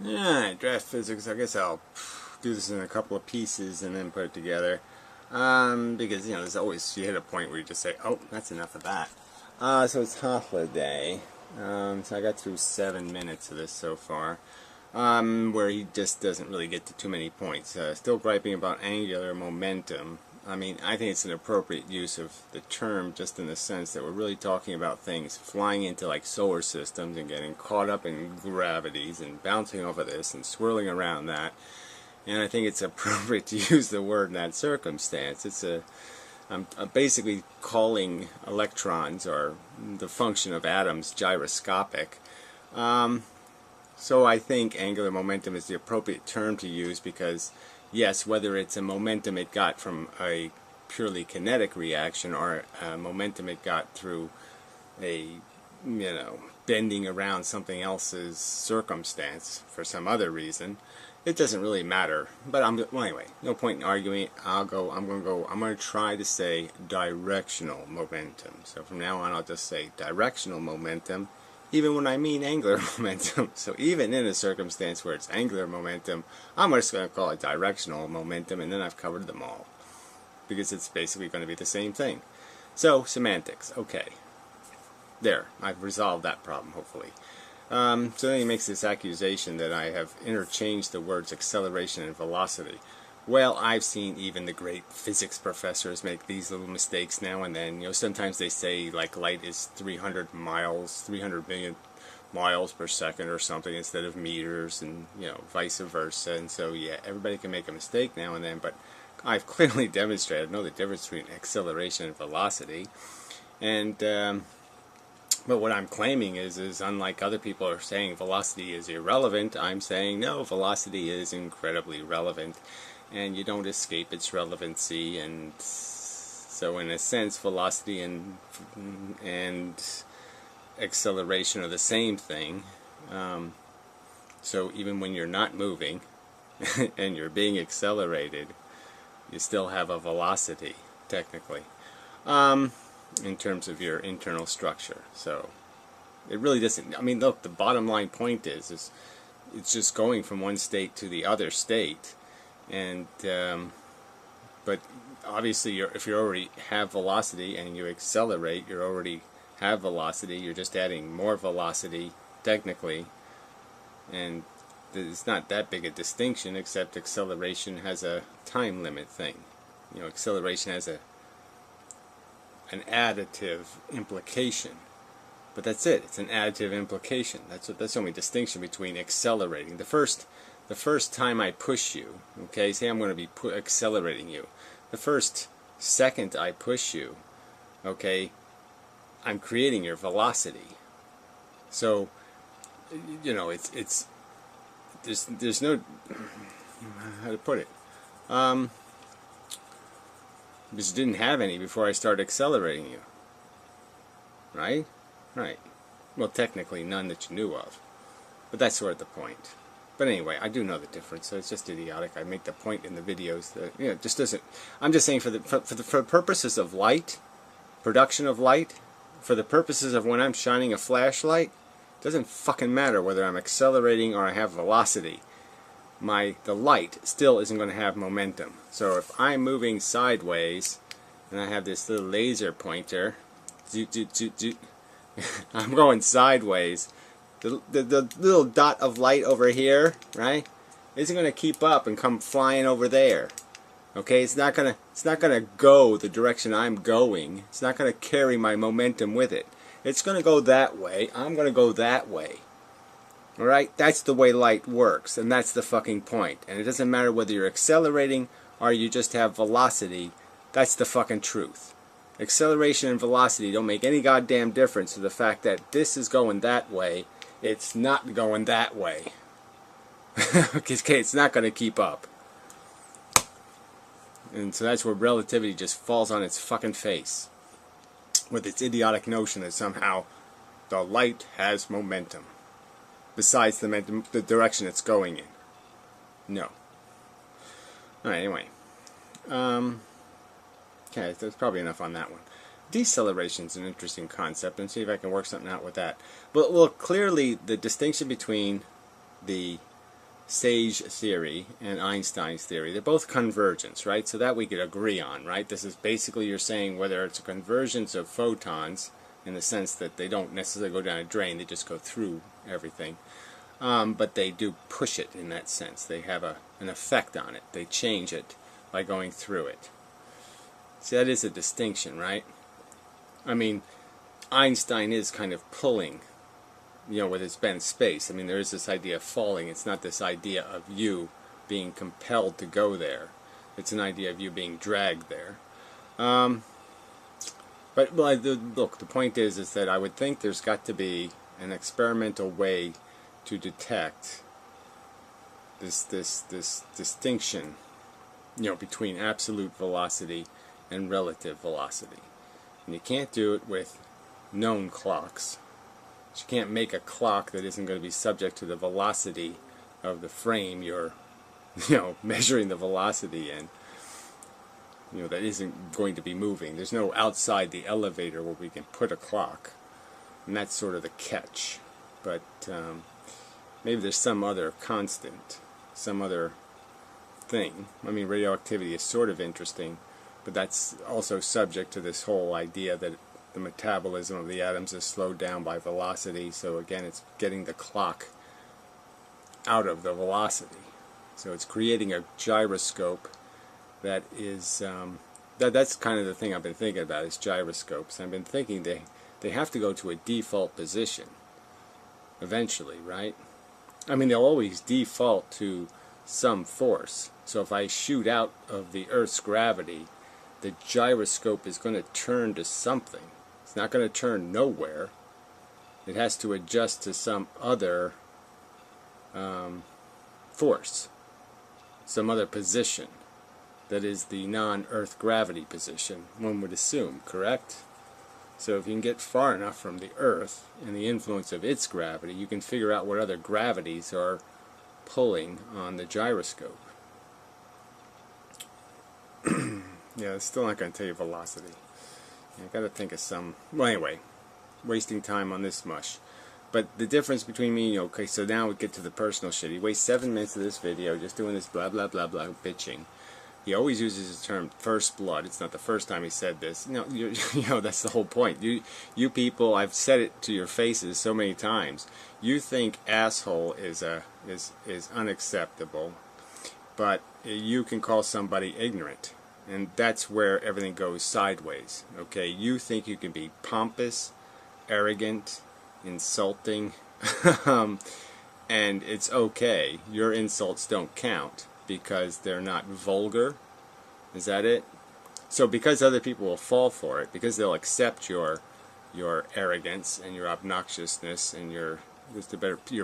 Alright, draft physics. I guess I'll do this in a couple of pieces and then put it together. Because, there's always, you hit a point where you just say, oh, that's enough of that. So it's Hythloday. So I got through 7 minutes of this so far. Where he just doesn't really get to too many points. Still griping about angular momentum. I mean, I think it's an appropriate use of the term just in the sense that we're really talking about things flying into like solar systems and getting caught up in gravities and bouncing off of this and swirling around that. And I think it's appropriate to use the word in that circumstance. I'm basically calling electrons or the function of atoms gyroscopic. So I think angular momentum is the appropriate term to use because, yes, whether it's a momentum it got from a purely kinetic reaction or a momentum it got through a, bending around something else's circumstance for some other reason, it doesn't really matter. But well, anyway, no point in arguing. I'm going to try to say directional momentum. So from now on I'll just say directional momentum, even when I mean angular momentum. So even in a circumstance where it's angular momentum, I'm just going to call it directional momentum, and then I've covered them all. Because it's basically going to be the same thing. So, semantics. Okay. There. I've resolved that problem, hopefully. So then he makes this accusation that I have interchanged the words acceleration and velocity. Well, I've seen even the great physics professors make these little mistakes now and then. Sometimes they say like light is 300 million miles per second or something instead of meters, and vice versa. And so yeah, everybody can make a mistake now and then, but I've clearly demonstrated I know the difference between acceleration and velocity. And but what I'm claiming is unlike other people are saying velocity is irrelevant, I'm saying no, velocity is incredibly relevant. And you don't escape its relevancy, and so in a sense velocity and acceleration are the same thing. So even when you're not moving and you're being accelerated, you still have a velocity technically, in terms of your internal structure. So it really doesn't, I mean, look, the bottom line point is it's just going from one state to the other state. And but obviously if you already have velocity and you accelerate, you already have velocity, you're just adding more velocity technically, and it's not that big a distinction, except acceleration has a time limit thing. Acceleration has an additive implication, but that's it. It's an additive implication. That's the only distinction between accelerating. The first time I push you, okay, say I'm going to be accelerating you. The first second I push you, okay, I'm creating your velocity. So, there's no, how to put it, because you didn't have any before I started accelerating you, right? Right. Well, technically none that you knew of, but that's sort of the point. But anyway, I do know the difference, so it's just idiotic. I make the point in the videos that it just doesn't. I'm just saying for purposes of light, production of light, for the purposes of when I'm shining a flashlight, it doesn't fucking matter whether I'm accelerating or I have velocity. The light still isn't going to have momentum. So if I'm moving sideways and I have this little laser pointer, I'm going sideways. The little dot of light over here, right, isn't going to keep up and come flying over there. Okay, it's not gonna go the direction I'm going. It's not gonna carry my momentum with it. It's gonna go that way. I'm gonna go that way. All right, that's the way light works, and that's the fucking point. And it doesn't matter whether you're accelerating or you just have velocity. That's the fucking truth. Acceleration and velocity don't make any goddamn difference to the fact that this is going that way. It's not going that way. Okay, it's not going to keep up. And so that's where relativity just falls on its fucking face, with its idiotic notion that somehow the light has momentum besides the direction it's going in. No. Alright, anyway. Okay, there's probably enough on that one. Deceleration is an interesting concept, and see if I can work something out with that. But well, clearly the distinction between the Sage theory and Einstein's theory. They're both convergence, right? So that we could agree on, right? This is basically, you're saying whether it's a convergence of photons in the sense that they don't necessarily go down a drain, they just go through everything. But they do push it in that sense. They have an effect on it. They change it by going through it. See, that is a distinction, right? I mean, Einstein is kind of pulling, you know, with his bent space. I mean, there is this idea of falling. It's not this idea of you being compelled to go there. It's an idea of you being dragged there. But well, look, the point is that I would think there's got to be an experimental way to detect this distinction, you know, between absolute velocity and relative velocity. And you can't do it with known clocks. You can't make a clock that isn't going to be subject to the velocity of the frame you're, you know, measuring the velocity in. You know, that isn't going to be moving. There's no outside the elevator where we can put a clock. And that's sort of the catch. But maybe there's some other constant, some other thing. I mean, radioactivity is sort of interesting, but that's also subject to this whole idea that the metabolism of the atoms is slowed down by velocity. So again, it's getting the clock out of the velocity. So it's creating a gyroscope that is, that's kind of the thing I've been thinking about, is gyroscopes. I've been thinking they have to go to a default position eventually, right? I mean, they'll always default to some force. So if I shoot out of the Earth's gravity, the gyroscope is going to turn to something. It's not going to turn nowhere. It has to adjust to some other force, some other position that is the non-Earth gravity position, one would assume, correct? So if you can get far enough from the Earth and the influence of its gravity, you can figure out what other gravities are pulling on the gyroscope. Yeah, it's still not going to tell you velocity. I've got to think of some... Well, anyway, wasting time on this mush. But the difference between me, okay, so now we get to the personal shit. He wastes 7 minutes of this video just doing this blah, blah, blah, blah, bitching. He always uses the term first blood. It's not the first time he said this. You know, that's the whole point. You people, I've said it to your faces so many times. You think asshole is unacceptable, but you can call somebody ignorant. And that's where everything goes sideways. Okay, you think you can be pompous, arrogant, insulting, and it's okay. Your insults don't count because they're not vulgar. Is that it? So because other people will fall for it, because they'll accept your arrogance and your obnoxiousness and your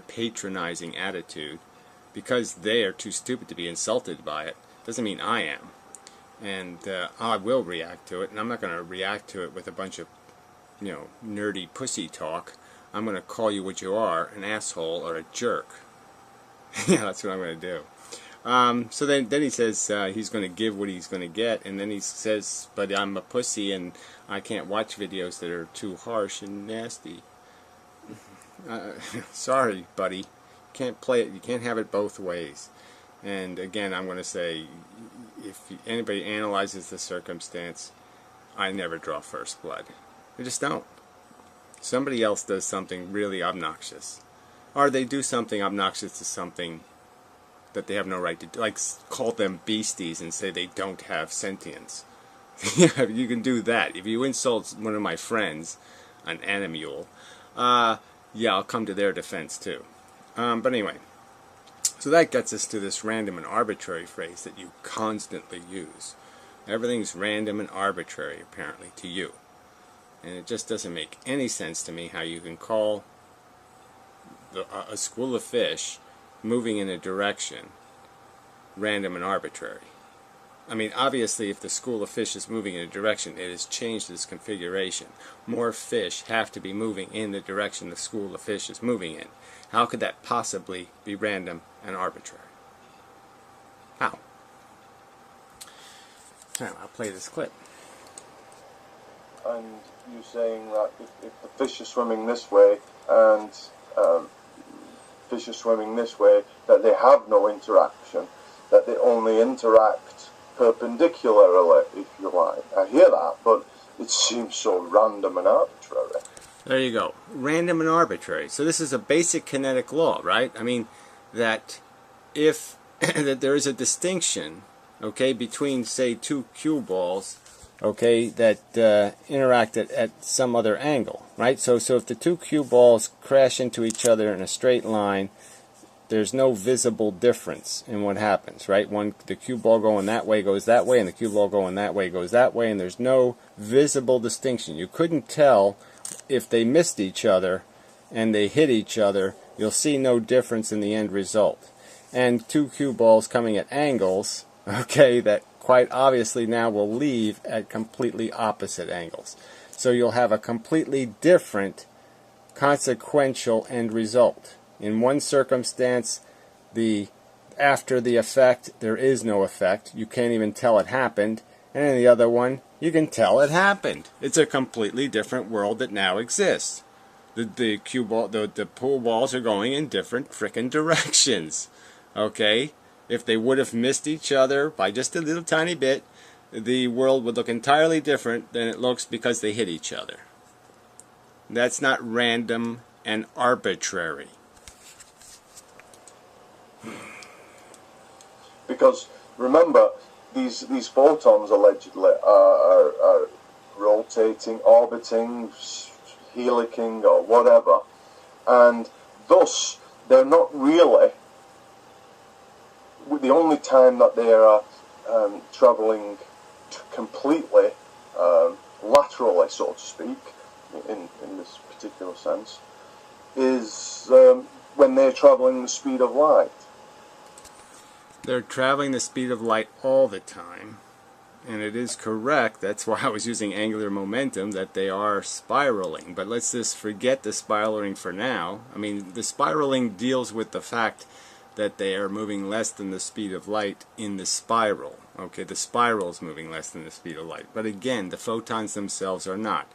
patronizing attitude, because they are too stupid to be insulted by it, doesn't mean I am. And I will react to it, and I'm not going to react to it with a bunch of, you know, nerdy pussy talk. I'm going to call you what you are, an asshole or a jerk. Yeah, that's what I'm going to do. So then he says he's going to give what he's going to get, and then he says, but I'm a pussy and I can't watch videos that are too harsh and nasty. Sorry, buddy. You can't play it. You can't have it both ways. And again, I'm going to say, if anybody analyzes the circumstance, I never draw first blood. I just don't. Somebody else does something really obnoxious. Or they do something obnoxious to something that they have no right to do. Like call them beasties and say they don't have sentience. Yeah, you can do that. If you insult one of my friends, an animal, yeah, I'll come to their defense too. But anyway. So that gets us to this random and arbitrary phrase that you constantly use. Everything's random and arbitrary, apparently, to you. And it just doesn't make any sense to me how you can call a school of fish moving in a direction random and arbitrary. I mean, obviously, if the school of fish is moving in a direction, it has changed its configuration. More fish have to be moving in the direction the school of fish is moving in. How could that possibly be random and arbitrary? How? Now, I'll play this clip. And you saying that if the fish are swimming this way and fish are swimming this way, that they have no interaction, that they only interact perpendicularly, if you like. I hear that, but it seems so random and arbitrary. There you go. Random and arbitrary. So this is a basic kinetic law, right? I mean, that if that there is a distinction, okay, between, say, two cue balls, okay, that interact at some other angle, right? So if the two cue balls crash into each other in a straight line, there's no visible difference in what happens, right? The cue ball going that way goes that way, and the cue ball going that way goes that way, and there's no visible distinction. You couldn't tell if they missed each other and they hit each other. You'll see no difference in the end result. And two cue balls coming at angles, okay, that quite obviously now will leave at completely opposite angles. So you'll have a completely different consequential end result. In one circumstance, after the effect, there is no effect. You can't even tell it happened. And in the other one, you can tell it happened. It's a completely different world that now exists. The pool balls are going in different frickin' directions. Okay? If they would have missed each other by just a little tiny bit, the world would look entirely different than it looks because they hit each other. That's not random and arbitrary. Because remember, these photons allegedly are rotating, orbiting, helicking, or whatever, and thus they're not really. The only time that they are travelling completely laterally, so to speak, in this particular sense, is when they're travelling the speed of light. They're traveling the speed of light all the time, and it is correct, that's why I was using angular momentum, that they are spiraling. But let's just forget the spiraling for now. I mean, the spiraling deals with the fact that they are moving less than the speed of light in the spiral. Okay, the spiral is moving less than the speed of light. But again, the photons themselves are not.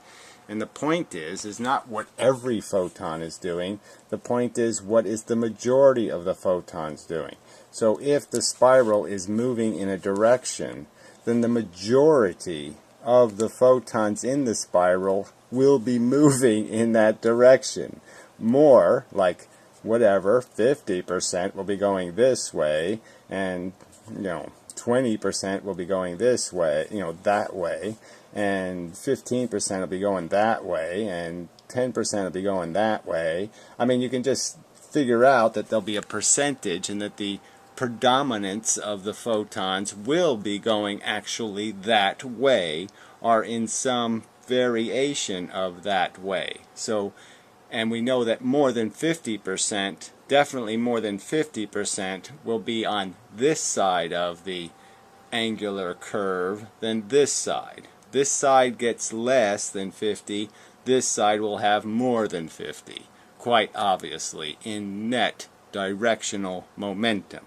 And the point is not what every photon is doing. The point is, what is the majority of the photons doing? So if the spiral is moving in a direction, then the majority of the photons in the spiral will be moving in that direction. More, like whatever, 50% will be going this way, and 20% will be going this way, that way, and 15% will be going that way, and 10% will be going that way. I mean, you can just figure out that there'll be a percentage, and that the predominance of the photons will be going actually that way, or in some variation of that way. So, and we know that more than 50%, definitely more than 50%, will be on this side of the angular curve than this side. This side gets less than 50, this side will have more than 50, quite obviously, in net directional momentum.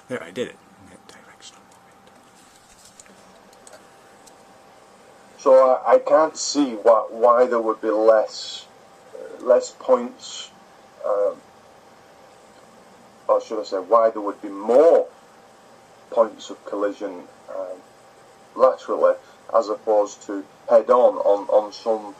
There, I did it. Net directional momentum. So I can't see why there would be less points, or should I say, why there would be more points of collision laterally as opposed to head-on some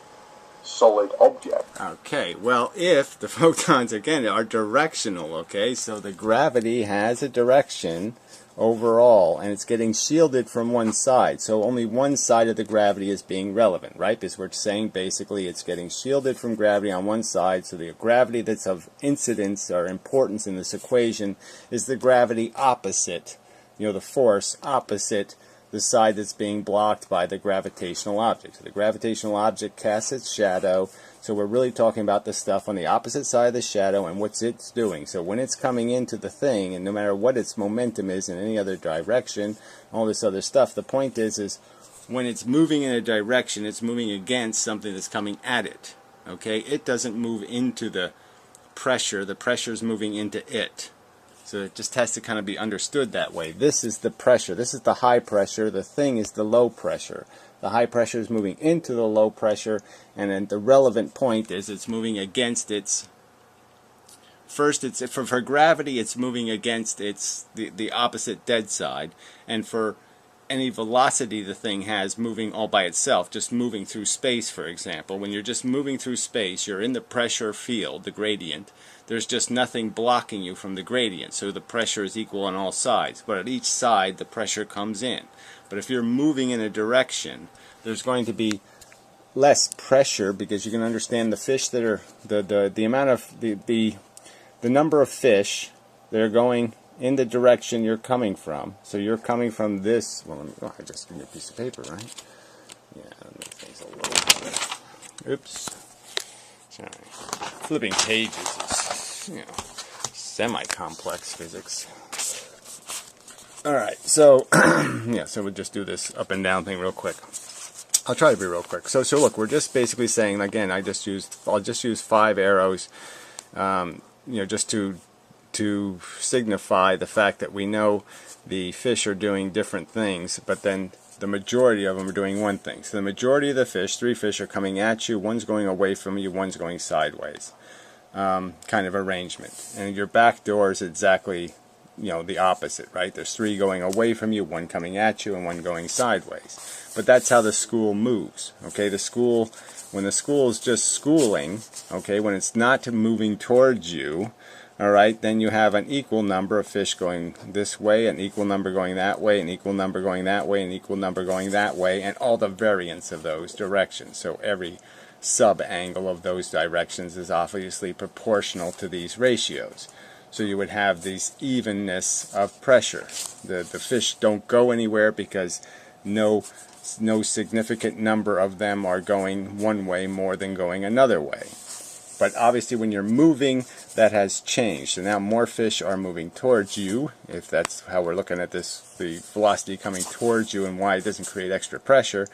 solid object. Okay, well, if the photons, again, are directional, okay, so the gravity has a direction overall, and it's getting shielded from one side, so only one side of the gravity is being relevant, right? Because we're saying basically it's getting shielded from gravity on one side, so the gravity that's of incidence or importance in this equation is the gravity opposite, the force opposite the side that's being blocked by the gravitational object. So the gravitational object casts its shadow, so we're really talking about the stuff on the opposite side of the shadow and what's it's doing. So when it's coming into the thing, and no matter what its momentum is in any other direction, all this other stuff, the point is when it's moving in a direction, it's moving against something that's coming at it. Okay? It doesn't move into the pressure is moving into it. So it just has to kind of be understood that way. This is the pressure. This is the high pressure. The thing is the low pressure. The high pressure is moving into the low pressure, and then the relevant point is it's moving against its first it's for gravity it's moving against the opposite dead side, and for any velocity the thing has moving all by itself, just moving through space, for example. When you're just moving through space, you're in the pressure field, the gradient. There's just nothing blocking you from the gradient, so the pressure is equal on all sides. But at each side, the pressure comes in. But if you're moving in a direction, there's going to be less pressure, because you can understand the fish that are the amount of the number of fish that are going in the direction you're coming from. So you're coming from this. Well, I just give you a piece of paper, right? Yeah, that makes things a little better. Oops. Sorry. Flipping pages is, semi-complex physics. All right. So yeah. So we'll just do this up and down thing real quick. I'll try to be real quick. So look, we're just basically saying, again, I'll just use 5 arrows, just to signify the fact that we know the fish are doing different things, but then the majority of them are doing one thing. So the majority of the fish, 3 fish, are coming at you, one's going away from you, one's going sideways, kind of arrangement. And your back door is exactly, the opposite, right? There's 3 going away from you, 1 coming at you, and 1 going sideways. But that's how the school moves, okay? When the school is just schooling, okay, when it's not moving towards you, alright, then you have an equal number of fish going this way, an equal number going that way, an equal number going that way, an equal number going that way, and all the variants of those directions. So every sub-angle of those directions is obviously proportional to these ratios. So you would have this evenness of pressure. The fish don't go anywhere because no significant number of them are going one way more than going another way. But obviously when you're moving, that has changed. So now more fish are moving towards you, if that's how we're looking at this, the velocity coming towards you and why it doesn't create extra pressure.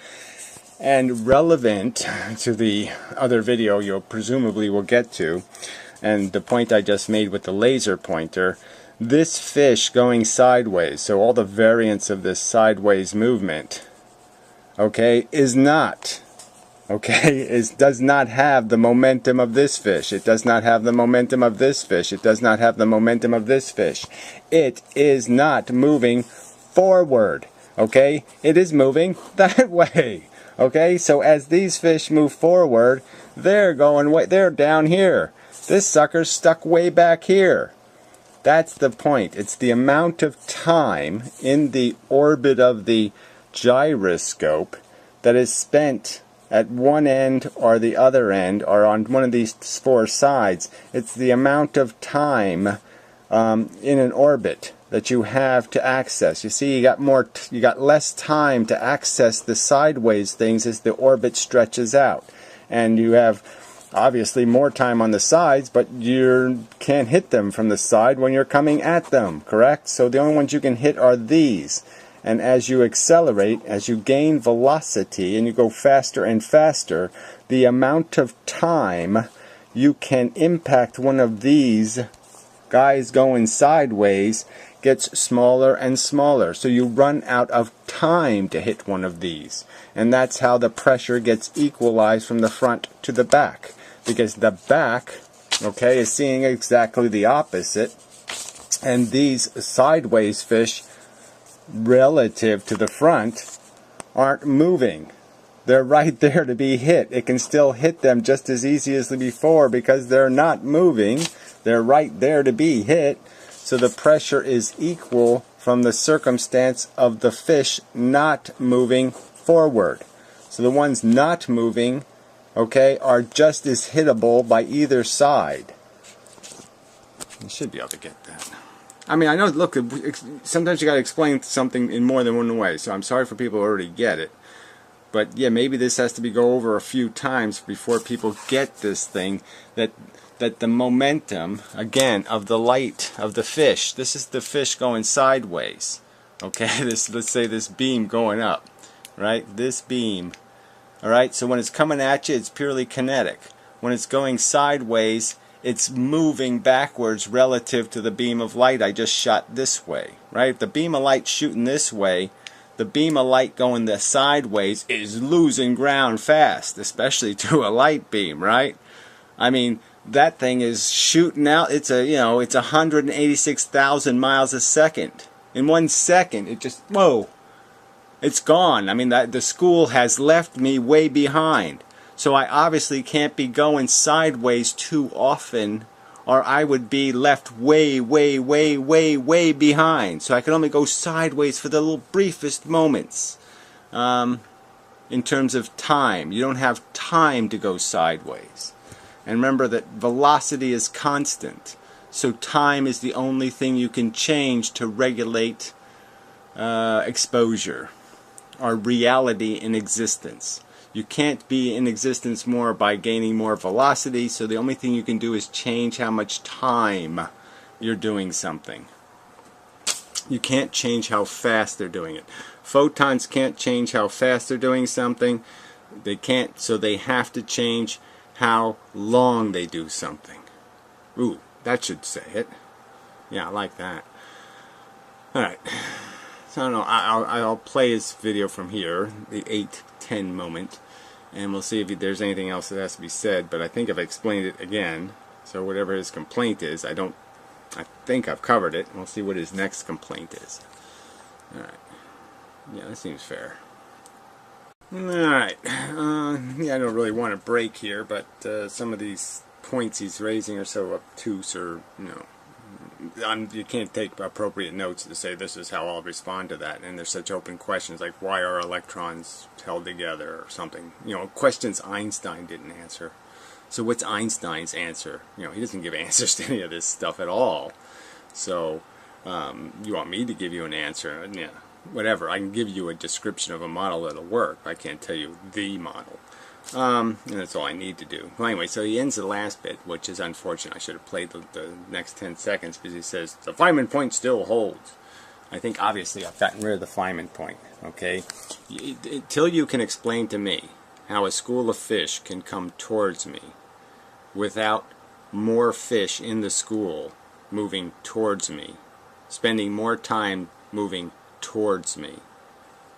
And relevant to the other video you'll presumably will get to, and the point I just made with the laser pointer, this fish going sideways, so all the variants of this sideways movement, okay, does not have the momentum of this fish. It does not have the momentum of this fish. It does not have the momentum of this fish. It is not moving forward, okay? It is moving that way, okay? So as these fish move forward, they're down here. This sucker's stuck way back here. That's the point. It's the amount of time in the orbit of the gyroscope that is spent at one end or the other end, or on one of these 4 sides. It's the amount of time in an orbit that you have to access. You see, you got less time to access the sideways things as the orbit stretches out, and you have obviously more time on the sides, but you can't hit them from the side when you're coming at them, correct? So the only ones you can hit are these. And as you accelerate, as you gain velocity and you go faster and faster, the amount of time you can impact one of these guys going sideways gets smaller and smaller. So you run out of time to hit one of these. And that's how the pressure gets equalized from the front to the back. Because the back, okay, is seeing exactly the opposite. And these sideways fish, relative to the front, aren't moving. They're right there to be hit. It can still hit them just as easy as before because they're not moving. They're right there to be hit. So the pressure is equal from the circumstance of the fish not moving forward. So the ones not moving, okay, are just as hittable by either side. You should be able to get that. I mean, I know, look, sometimes you got to explain something in more than one way, so I'm sorry for people who already get it. But yeah, maybe this has to be go over a few times before people get this thing, that the momentum, again, of the light of the fish, this is the fish going sideways, okay? Let's say this beam going up, right? This beam, all right? So when it's coming at you, it's purely kinetic. When it's going sideways, it's moving backwards relative to the beam of light I just shot this way, right? If the beam of light shooting this way, the beam of light going the sideways is losing ground fast, especially to a light beam, right? I mean, that thing is shooting out. It's it's 186,000 miles a second. In 1 second, it just, whoa, it's gone. I mean, the school has left me way behind. So I obviously can't be going sideways too often, or I would be left way, way, way, way, way behind. So I can only go sideways for the little briefest moments. In terms of time, you don't have time to go sideways. And remember that velocity is constant. So time is the only thing you can change to regulate exposure, or reality in existence. You can't be in existence more by gaining more velocity, so the only thing you can do is change how much time you're doing something. You can't change how fast they're doing it. Photons can't change how fast they're doing something. They can't, so they have to change how long they do something. Ooh, that should say it. Yeah, I like that. Alright. So I don't know, I'll play his video from here, the 8:10 moment, and we'll see if there's anything else that has to be said, but I think I've explained it again, so whatever his complaint is, I think I've covered it. We'll see what his next complaint is. Alright. Yeah, that seems fair. Alright. Yeah, I don't really want to break here, but some of these points he's raising are so obtuse, or, you can't take appropriate notes to say this is how I'll respond to that. And there's such open questions like, why are electrons held together, or something. Questions Einstein didn't answer. So what's Einstein's answer? He doesn't give answers to any of this stuff at all. So you want me to give you an answer? Yeah, whatever. I can give you a description of a model that'll work. I can't tell you the model. And that's all I need to do. Well, anyway, so he ends the last bit, which is unfortunate. I should have played the next 10 seconds, because he says, the Feynman point still holds. I think, obviously, I've gotten rid of the Feynman point, okay? Till you can explain to me how a school of fish can come towards me without more fish in the school moving towards me, spending more time moving towards me.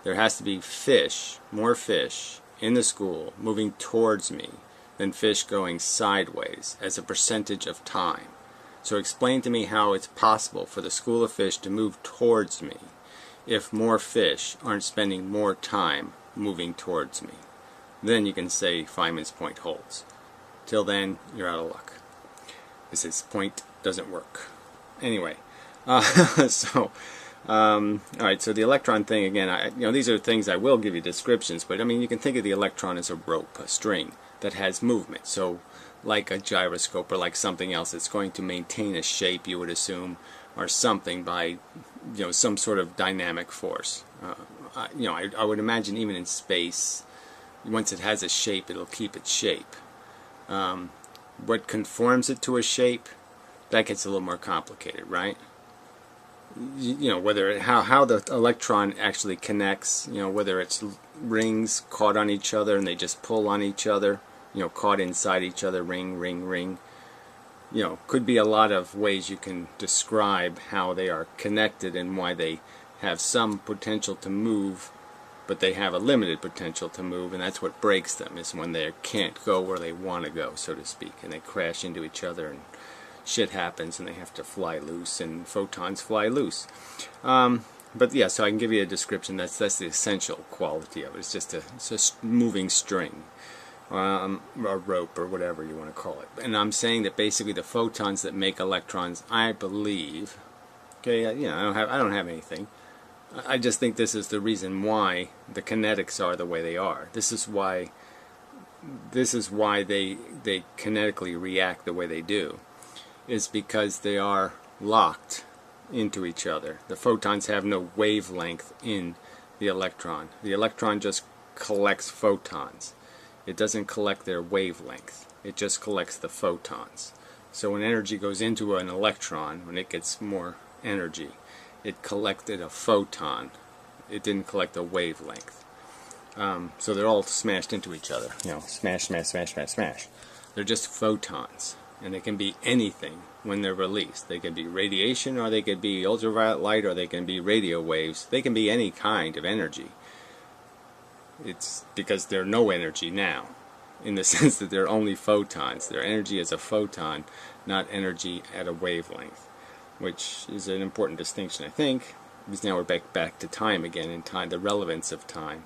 There has to be fish, more fish, in the school moving towards me than fish going sideways as a percentage of time. So explain to me how it's possible for the school of fish to move towards me if more fish aren't spending more time moving towards me. Then you can say Feynman's point holds. Till then, you're out of luck. This point doesn't work. Anyway, alright, so the electron thing again, these are things I will give you descriptions, but I mean, you can think of the electron as a rope, a string that has movement. So like a gyroscope, or like something else that's going to maintain a shape, you would assume, or something by some sort of dynamic force. I would imagine even in space, once it has a shape, it'll keep its shape. What conforms it to a shape, that gets a little more complicated, right? Whether how the electron actually connects, whether it's rings caught on each other and they just pull on each other, caught inside each other, ring, ring, ring. Could be a lot of ways you can describe how they are connected and why they have some potential to move, but they have a limited potential to move, and that's what breaks them, is when they can't go where they want to go, so to speak, and they crash into each other and shit happens and they have to fly loose, and photons fly loose. But yeah, so I can give you a description. That's the essential quality of it. It's just a moving string, a rope, or whatever you want to call it. And I'm saying that basically the photons that make electrons, I believe, okay, I don't have anything. I just think this is the reason why the kinetics are the way they are. This is why they kinetically react the way they do, is because they are locked into each other. The photons have no wavelength in the electron. The electron just collects photons. It doesn't collect their wavelength. It just collects the photons. So when energy goes into an electron, when it gets more energy, it collected a photon. It didn't collect a wavelength. So they're all smashed into each other. Smash, smash, smash, smash, smash. They're just photons. And they can be anything when they're released. They can be radiation, or they can be ultraviolet light, or they can be radio waves. They can be any kind of energy. It's because there's no energy now. in the sense that they're only photons. Their energy is a photon, not energy at a wavelength, which is an important distinction, I think, because now we're back to time again, and time, the relevance of time.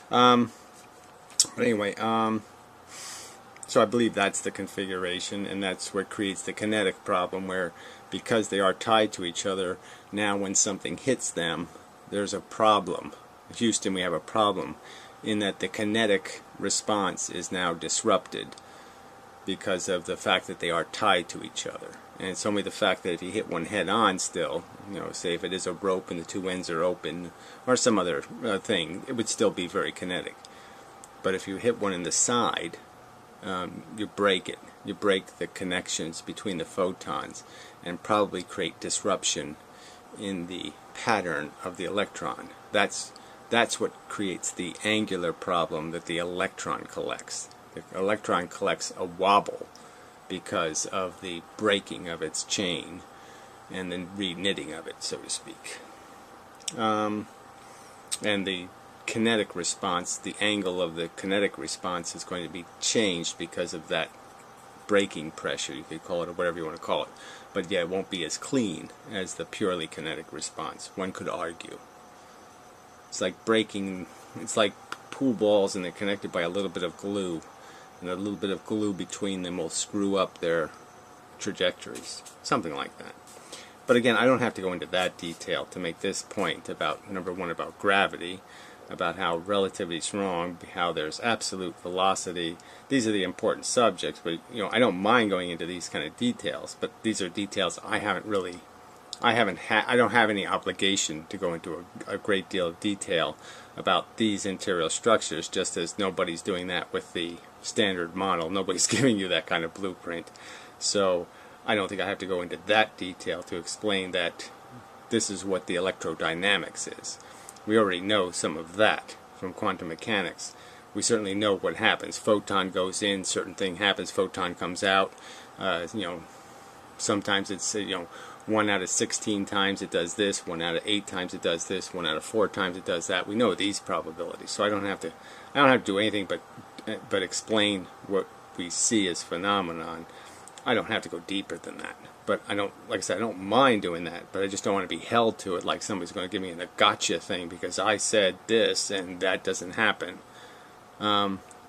But anyway, so I believe that's the configuration, and that's what creates the kinetic problem, where because they are tied to each other, now when something hits them, there's a problem. Houston, we have a problem in that the kinetic response is now disrupted because of the fact that they are tied to each other. And it's only the fact that if you hit one head on still, you know, say if it is a rope and the two ends are open, or some other thing, it would still be very kinetic. But if you hit one in the side, you break it. You break the connections between the photons and probably create disruption in the pattern of the electron. That's what creates the angular problem that the electron collects. The electron collects a wobble because of the breaking of its chain and then re-knitting of it, so to speak. And the kinetic response, the angle of the kinetic response is going to be changed because of that breaking pressure, you could call it, or whatever you want to call it. But yeah, it won't be as clean as the purely kinetic response, one could argue. It's like breaking, it's like pool balls and they're connected by a little bit of glue, and a little bit of glue between them will screw up their trajectories, something like that. But again, I don't have to go into that detail to make this point about, number one, about gravity, about how relativity is wrong, how there's absolute velocity. These are the important subjects, but you know, I don't mind going into these kind of details, but these are details I don't have any obligation to go into a great deal of detail about these interior structures, just as nobody's doing that with the standard model. Nobody's giving you that kind of blueprint. So I don't think I have to go into that detail to explain that this is what the electrodynamics is. We already know some of that from quantum mechanics. We certainly know what happens. Photon goes in, certain thing happens, photon comes out. You know, sometimes it's 1 out of 16 times it does this, 1 out of 8 times it does this, 1 out of 4 times it does that. We know these probabilities, so I don't have to do anything but explain what we see as phenomenon. I don't have to go deeper than that. But I don't, like I said, I don't mind doing that, but I just don't want to be held to it like somebody's going to give me a gotcha thing because I said this and that doesn't happen.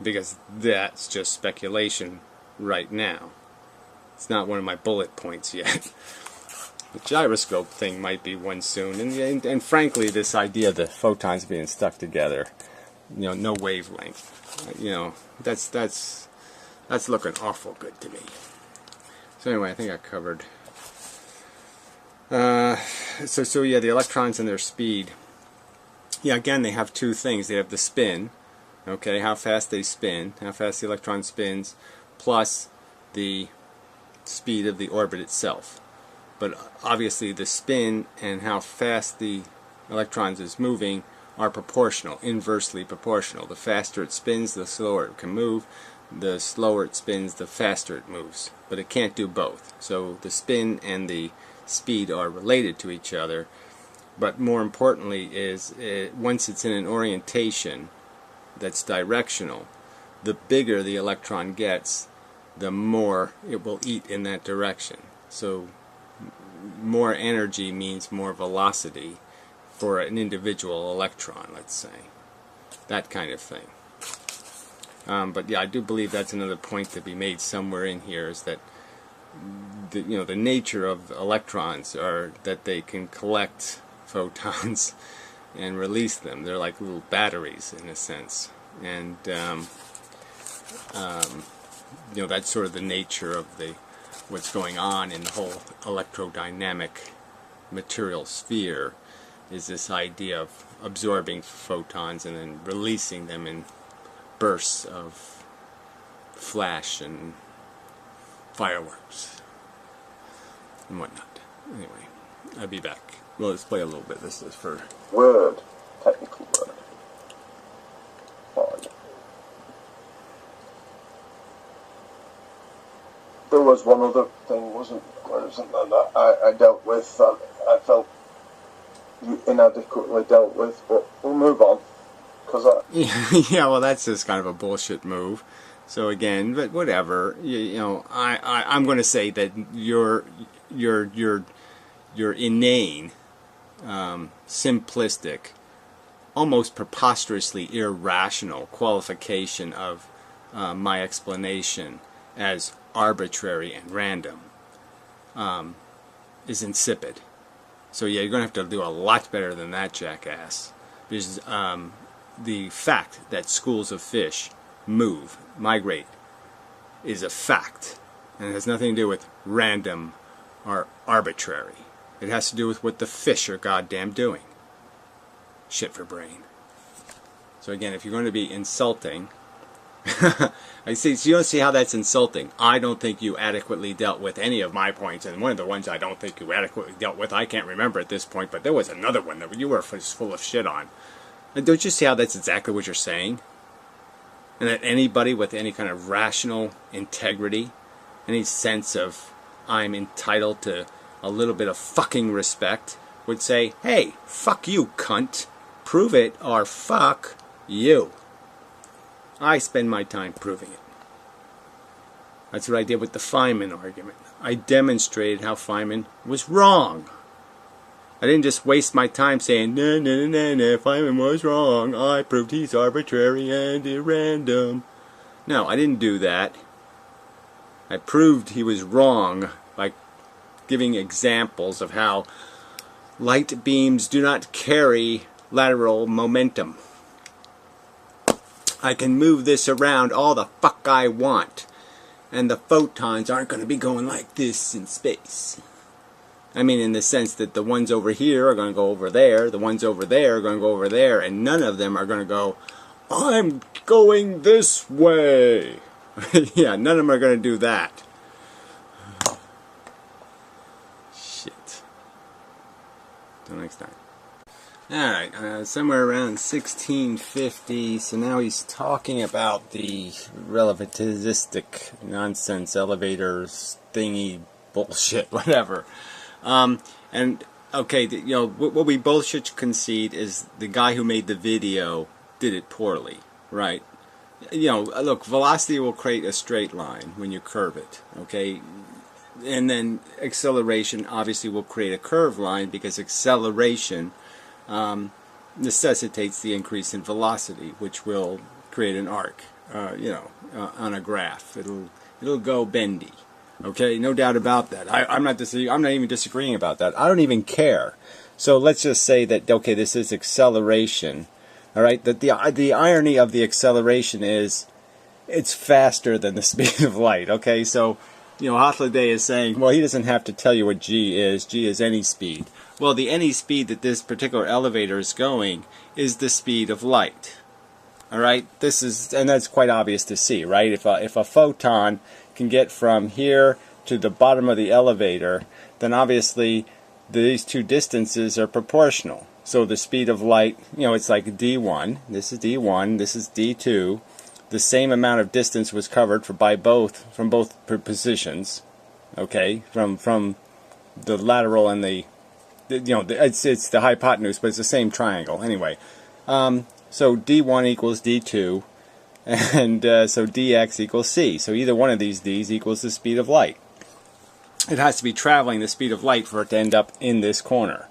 Because that's just speculation right now. It's not one of my bullet points yet. The gyroscope thing might be one soon, and frankly, this idea of the photons being stuck together, you know, no wavelength, you know, that's looking awful good to me. So anyway, I think I covered. So yeah, the electrons and their speed. Yeah, again, they have two things. They have the spin, okay, how fast they spin, how fast the electron spins, plus the speed of the orbit itself. But obviously, the spin and how fast the electrons is moving are proportional, inversely proportional. The faster it spins, the slower it can move. The slower it spins, the faster it moves. But it can't do both. So the spin and the speed are related to each other. But more importantly is, once it's in an orientation that's directional, the bigger the electron gets, the more it will eat in that direction. So more energy means more velocity for an individual electron, let's say. That kind of thing. But yeah, I do believe that's another point to be made somewhere in here, is that the nature of electrons are that they can collect photons and release them. They're like little batteries in a sense, and that's sort of the nature of what's going on in the whole electrodynamic material sphere, is this idea of absorbing photons and then releasing them in bursts of flash and fireworks and whatnot. Anyway, I'll be back. Well, let's play a little bit. This is for word, technical word. Fine. There was one other thing, wasn't there, that I dealt with that I felt you inadequately dealt with, but we'll move on. yeah, well, that's just kind of a bullshit move. So again, but whatever, you know, I'm going to say that your inane, simplistic, almost preposterously irrational qualification of my explanation as arbitrary and random is insipid. So yeah, you're going to have to do a lot better than that, jackass. Because the fact that schools of fish migrate, is a fact. And it has nothing to do with random or arbitrary. It has to do with what the fish are goddamn doing. Shit for brain. So again, if you're going to be insulting, I see. So you don't see how that's insulting. I don't think you adequately dealt with any of my points, and one of the ones I don't think you adequately dealt with, I can't remember at this point, but there was another one that you were full of shit on. And don't you see how that's exactly what you're saying? And that anybody with any kind of rational integrity, any sense of I'm entitled to a little bit of fucking respect, would say, hey, fuck you, cunt. Prove it, or fuck you. I spend my time proving it. That's what I did with the Feynman argument. I demonstrated how Feynman was wrong. I didn't just waste my time saying, no, Feynman was wrong. I proved he's arbitrary and random. No, I didn't do that. I proved he was wrong by giving examples of how light beams do not carry lateral momentum. I can move this around all the fuck I want, and the photons aren't going to be going like this in space. I mean, in the sense that the ones over here are going to go over there, the ones over there are going to go over there, and none of them are going to go, I'm going this way. Yeah, none of them are going to do that. Shit. Till next time. Alright, somewhere around 1650, so now he's talking about the relativistic nonsense elevators thingy bullshit, whatever. And, okay, you know, what we both should concede is the guy who made the video did it poorly, right? You know, look, velocity will create a straight line when you curve it, okay? And then acceleration obviously will create a curved line because acceleration necessitates the increase in velocity, which will create an arc, you know, on a graph. It'll go bendy. Okay, no doubt about that. I'm not even disagreeing about that. I don't even care. So let's just say that, okay, this is acceleration. All right, that the irony of the acceleration is it's faster than the speed of light. Okay, so you know, Hythloday is saying, well, he doesn't have to tell you what g is. G is any speed. Well, the any speed that this particular elevator is going is the speed of light. All right, this is, and that's quite obvious to see, right? If a photon can get from here to the bottom of the elevator, then obviously these two distances are proportional. So the speed of light, you know, it's like d1. This is d1. This is d2. The same amount of distance was covered from both positions. Okay, from the lateral and the you know, it's the hypotenuse, but it's the same triangle anyway. So d1 equals d2, and so dx equals c. So either one of these d's equals the speed of light. It has to be traveling the speed of light for it to end up in this corner.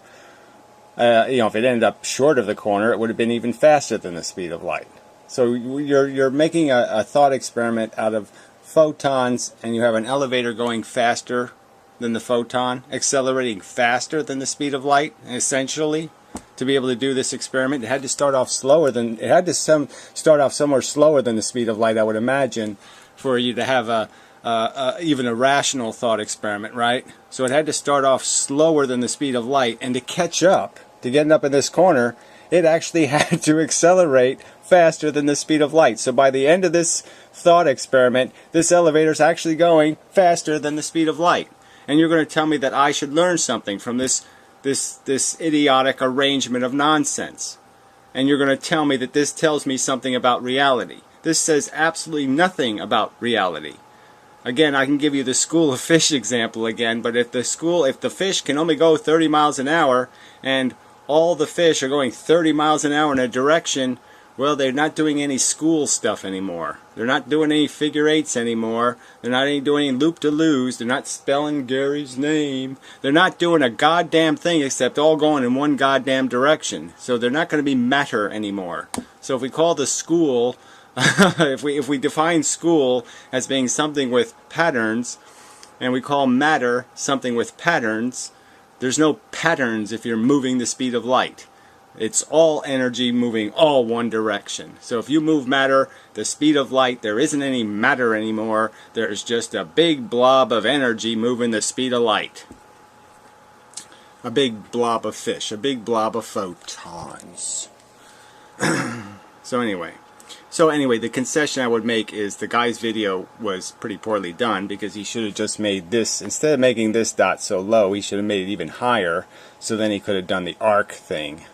You know, if it ended up short of the corner, it would have been even faster than the speed of light. So you're making a thought experiment out of photons, and you have an elevator going faster than the photon, accelerating faster than the speed of light, essentially. To be able to do this experiment, it had to start off slower than, it had to start off somewhere slower than the speed of light, I would imagine, for you to have even a rational thought experiment, right? So it had to start off slower than the speed of light, and to catch up, to get up in this corner, it actually had to accelerate faster than the speed of light. So by the end of this thought experiment, this elevator is actually going faster than the speed of light. And you're going to tell me that I should learn something from this idiotic arrangement of nonsense. And you're going to tell me that this tells me something about reality. This says absolutely nothing about reality. Again, I can give you the school of fish example again, but if the fish can only go 30 miles an hour, and all the fish are going 30 miles an hour in a direction Well, they're not doing any school stuff anymore. They're not doing any figure eights anymore. They're not doing any loop-de-loos. They're not spelling Gary's name. They're not doing a goddamn thing except all going in one goddamn direction. So they're not going to be matter anymore. So if we call the school, if we define school as being something with patterns, and we call matter something with patterns, there's no patterns if you're moving the speed of light. It's all energy moving all one direction. So if you move matter the speed of light, there isn't any matter anymore. There's just a big blob of energy moving the speed of light. A big blob of fish. A big blob of photons. So anyway, the concession I would make is the guy's video was pretty poorly done, because he should have just made this, instead of making this dot so low, he should have made it even higher, so then he could have done the arc thing.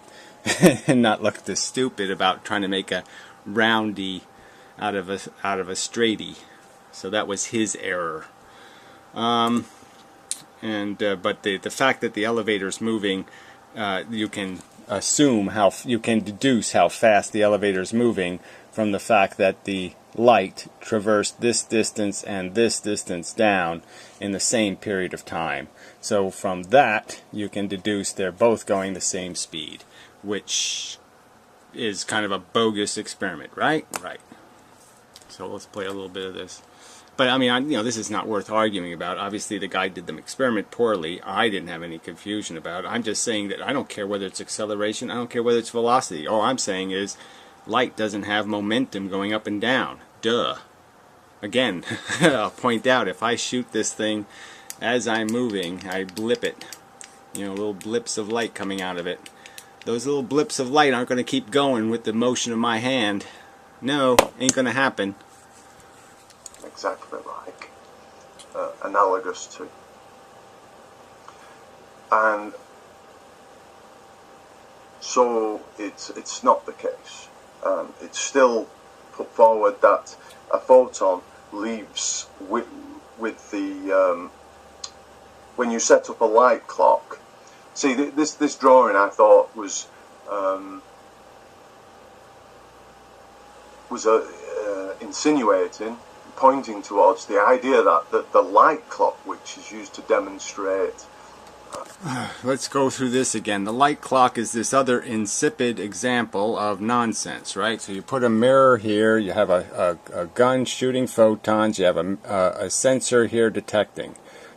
And not look this stupid about trying to make a roundy out of a straighty. So that was his error. But the fact that the elevator's moving, you can deduce how fast the elevator's moving from the fact that the light traversed this distance and this distance down in the same period of time. So from that you can deduce they're both going the same speed, which is kind of a bogus experiment, right? Right. So let's play a little bit of this. But I mean, this is not worth arguing about. Obviously, the guy did the experiment poorly. I didn't have any confusion about it. I'm just saying that I don't care whether it's acceleration. I don't care whether it's velocity. All I'm saying is light doesn't have momentum going up and down. Duh. Again, I'll point out, if I shoot this thing as I'm moving, I blip it. Little blips of light coming out of it. Those little blips of light aren't going to keep going with the motion of my hand. No, ain't going to happen. Exactly like analogous to. And so it's not the case. It's still put forward that a photon leaves with the when you set up a light clock. See, this drawing I thought was insinuating, pointing towards the idea that the light clock, which is used to demonstrate. Let's go through this again. The light clock is this other insipid example of nonsense, right? So you put a mirror here, you have a gun shooting photons, you have a sensor here detecting,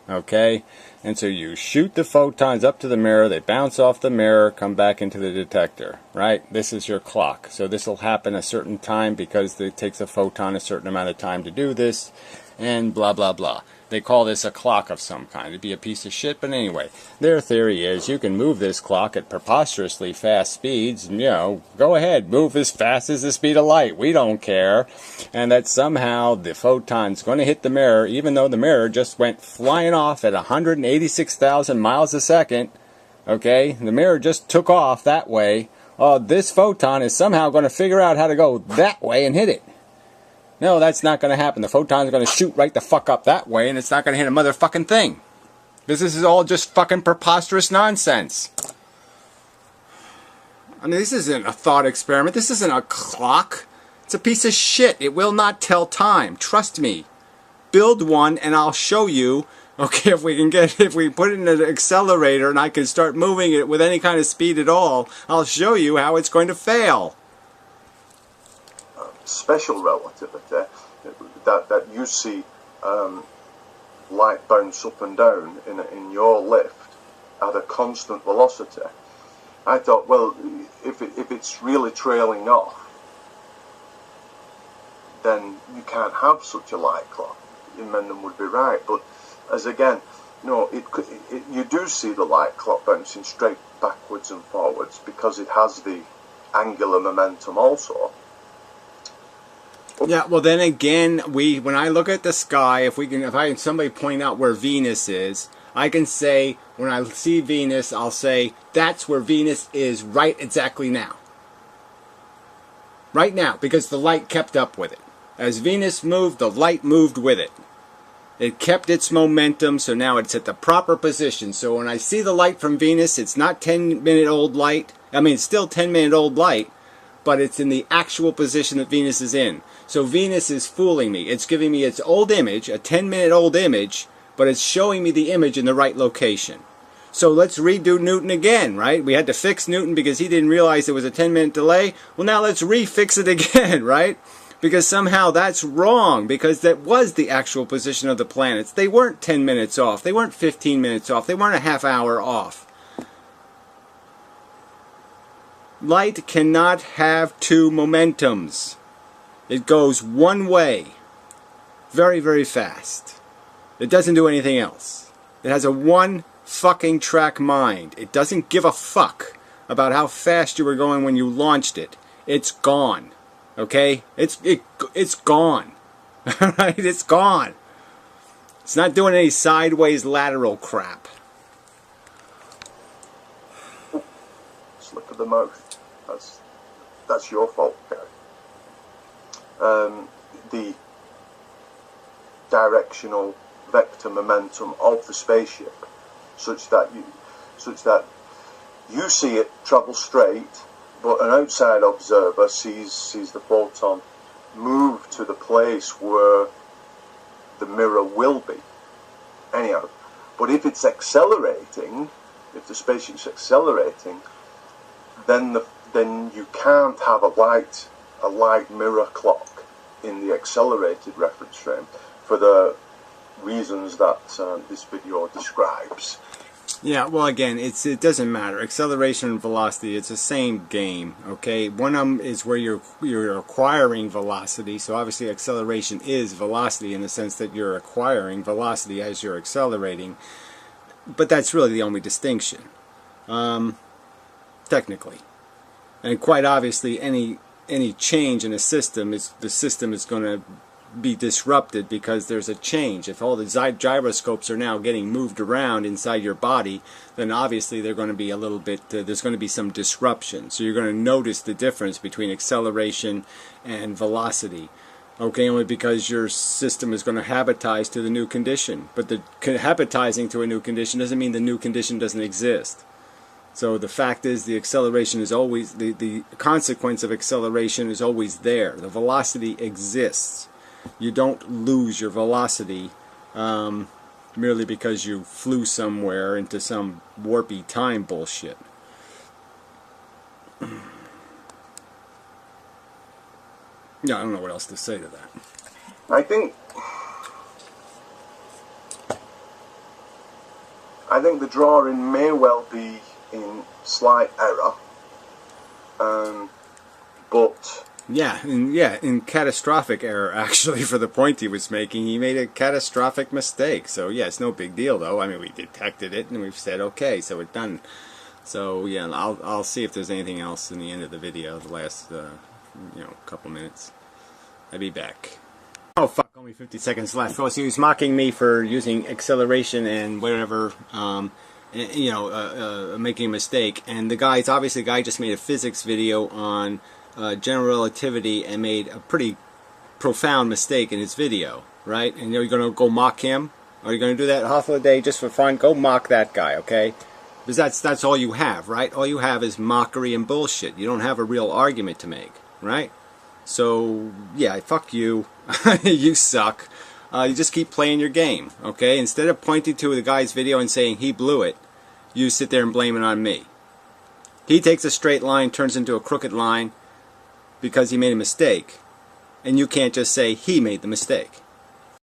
okay? And so you shoot the photons up to the mirror, they bounce off the mirror, come back into the detector, right? This is your clock. So this will happen a certain time because it takes a photon a certain amount of time to do this, and blah, blah, blah. They call this a clock of some kind. It'd be a piece of shit, but anyway, their theory is you can move this clock at preposterously fast speeds. Go ahead, move as fast as the speed of light. We don't care. And that somehow the photon's going to hit the mirror, even though the mirror just went flying off at 186,000 miles a second. Okay, the mirror just took off that way. This photon is somehow going to figure out how to go that way and hit it. No, that's not going to happen. The photon's going to shoot right the fuck up that way, and it's not going to hit a motherfucking thing. Because this is all just fucking preposterous nonsense. I mean, this isn't a thought experiment. This isn't a clock. It's a piece of shit. It will not tell time. Trust me. Build one, and I'll show you. Okay, if we put it in an accelerator and I can start moving it with any kind of speed at all, I'll show you how it's going to fail. Special relativity, that you see light bounce up and down in your lift at a constant velocity. I thought, well, if it's really trailing off, then you can't have such a light clock. Inmendham would be right, but as again, no, you do see the light clock bouncing straight backwards and forwards because it has the angular momentum also. Yeah, well then again, when I look at the sky, if somebody point out where Venus is, I can say, when I see Venus, I'll say, that's where Venus is right exactly now. Right now, because the light kept up with it. As Venus moved, the light moved with it. It kept its momentum, so now it's at the proper position. So when I see the light from Venus, it's not 10-minute-old light. I mean, it's still 10-minute-old light, but it's in the actual position that Venus is in. So Venus is fooling me. It's giving me its old image, a 10-minute old image, but it's showing me the image in the right location. So let's redo Newton again, right? We had to fix Newton because he didn't realize there was a 10-minute delay. Well, now let's refix it again, right? Because somehow that's wrong, because that was the actual position of the planets. They weren't 10 minutes off. They weren't 15 minutes off. They weren't a half hour off. Light cannot have two momentums. It goes one way, very, very fast. It doesn't do anything else. It has a one fucking track mind. It doesn't give a fuck about how fast you were going when you launched it. It's gone. Okay? It's gone. Alright? It's gone. It's not doing any sideways lateral crap. Slip of the mouth. That's your fault, Gary. The directional vector momentum of the spaceship, such that you see it travel straight, but an outside observer sees the photon move to the place where the mirror will be. Anyhow, but if it's accelerating, if the spaceship's accelerating, then you can't have a light mirror clock in the accelerated reference frame for the reasons that this video describes. Yeah, well, again, it doesn't matter. Acceleration and velocity, it's the same game, okay? One of them is where you're acquiring velocity, so obviously acceleration is velocity in the sense that you're acquiring velocity as you're accelerating, but that's really the only distinction, technically. And quite obviously, any change in a system, the system is going to be disrupted because there's a change. If all the gyroscopes are now getting moved around inside your body, then obviously they're going to be a little bit, there's going to be some disruption. So you're going to notice the difference between acceleration and velocity. Okay, only because your system is going to habitize to the new condition. But the habitizing to a new condition doesn't mean the new condition doesn't exist. So the fact is, the acceleration is always, the consequence of acceleration is always there. The velocity exists. You don't lose your velocity merely because you flew somewhere into some warpy time bullshit. Yeah, I don't know what else to say to that. I think the drawing may well be in slight error, but in catastrophic error, actually, for the point he was making. He made a catastrophic mistake. So yeah, it's no big deal though. I mean, we detected it and we've said okay, so it's done. So yeah, I'll see if there's anything else in the end of the video, the last couple minutes. I'll be back. Oh fuck, only 50 seconds left. So he was mocking me for using acceleration and whatever, making a mistake. And the guy just made a physics video on general relativity and made a pretty profound mistake in his video, right? And you're going to go mock him? Are you going to do that Hythloday just for fun? Go mock that guy, okay? Because that's all you have, right? All you have is mockery and bullshit. You don't have a real argument to make, right? So, yeah, fuck you. You suck. You just keep playing your game, okay? Instead of pointing to the guy's video and saying he blew it, you sit there and blame it on me. He takes a straight line, turns into a crooked line, because he made a mistake, and you can't just say he made the mistake.